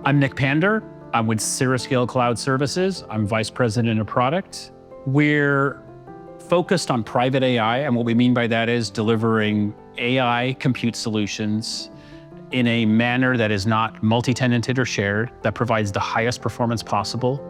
I'm Nick Pandher. I'm with Cirrascale Cloud Services. I'm Vice President of Product. We're focused on private AI, and what we mean by that is delivering AI compute solutions in a manner that is not multi-tenanted or shared, that provides the highest performance possible.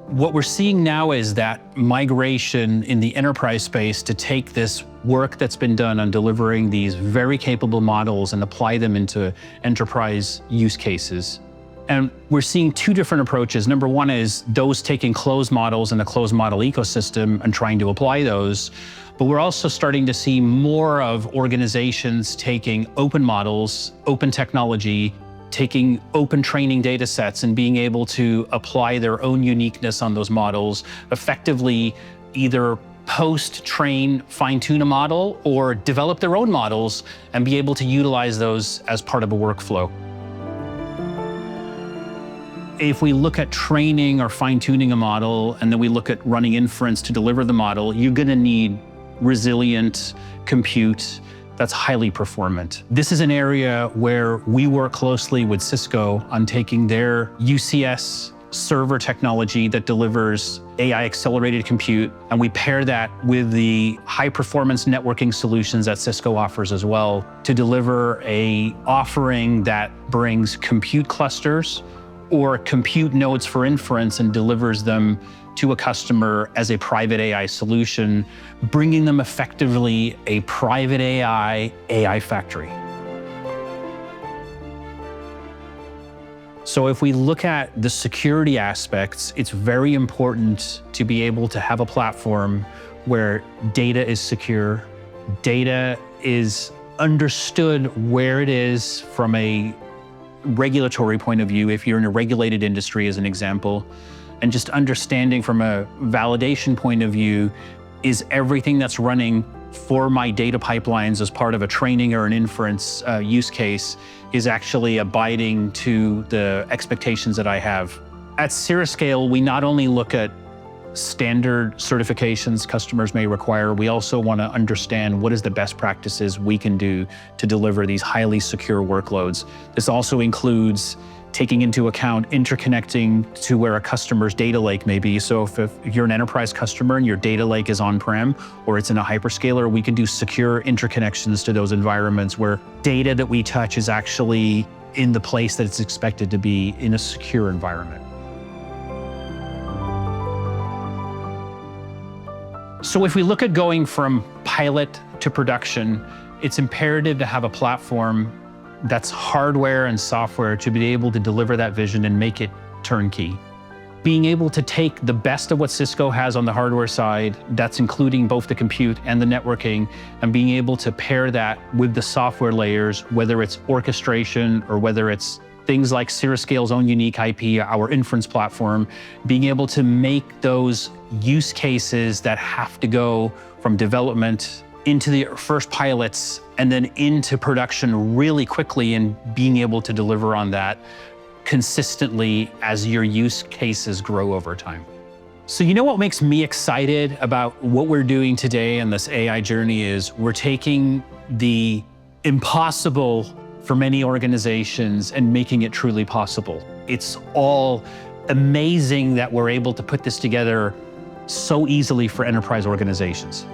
What we're seeing now is that migration in the enterprise space to take this work that's been done on delivering these very capable models and apply them into enterprise use cases. And we're seeing two different approaches. Number one is those taking closed models in a closed model ecosystem and trying to apply those. But we're also starting to see more of organizations taking open models, open technology, taking open training data sets and being able to apply their own uniqueness on those models, effectively either post-train, fine-tune a model, or develop their own models and be able to utilize those as part of a workflow. If we look at training or fine-tuning a model, and then we look at running inference to deliver the model, you're gonna need resilient compute that's highly performant. This is an area where we work closely with Cisco on taking their UCS server technology that delivers AI accelerated compute, and we pair that with the high performance networking solutions that Cisco offers as well to deliver a offering that brings compute clusters or compute nodes for inference and delivers them to a customer as a private AI solution, bringing them effectively a private AI factory. So if we look at the security aspects, it's very important to be able to have a platform where data is secure, data is understood where it is from a regulatory point of view, if you're in a regulated industry as an example, and just understanding from a validation point of view, is everything that's running for my data pipelines as part of a training or an inference use case is actually abiding to the expectations that I have. At Cirrascale, we not only look at standard certifications customers may require, we also want to understand what is the best practices we can do to deliver these highly secure workloads. This also includes taking into account interconnecting to where a customer's data lake may be. So if you're an enterprise customer and your data lake is on-prem or it's in a hyperscaler, we can do secure interconnections to those environments where data that we touch is actually in the place that it's expected to be in a secure environment. So if we look at going from pilot to production, it's imperative to have a platform that's hardware and software to be able to deliver that vision and make it turnkey. Being able to take the best of what Cisco has on the hardware side, that's including both the compute and the networking, and being able to pair that with the software layers, whether it's orchestration or whether it's things like Cirrascale's own unique IP, our inference platform, being able to make those use cases that have to go from development into the first pilots and then into production really quickly, and being able to deliver on that consistently as your use cases grow over time. So you know what makes me excited about what we're doing today in this AI journey is we're taking the impossible for many organizations and making it truly possible. It's all amazing that we're able to put this together so easily for enterprise organizations.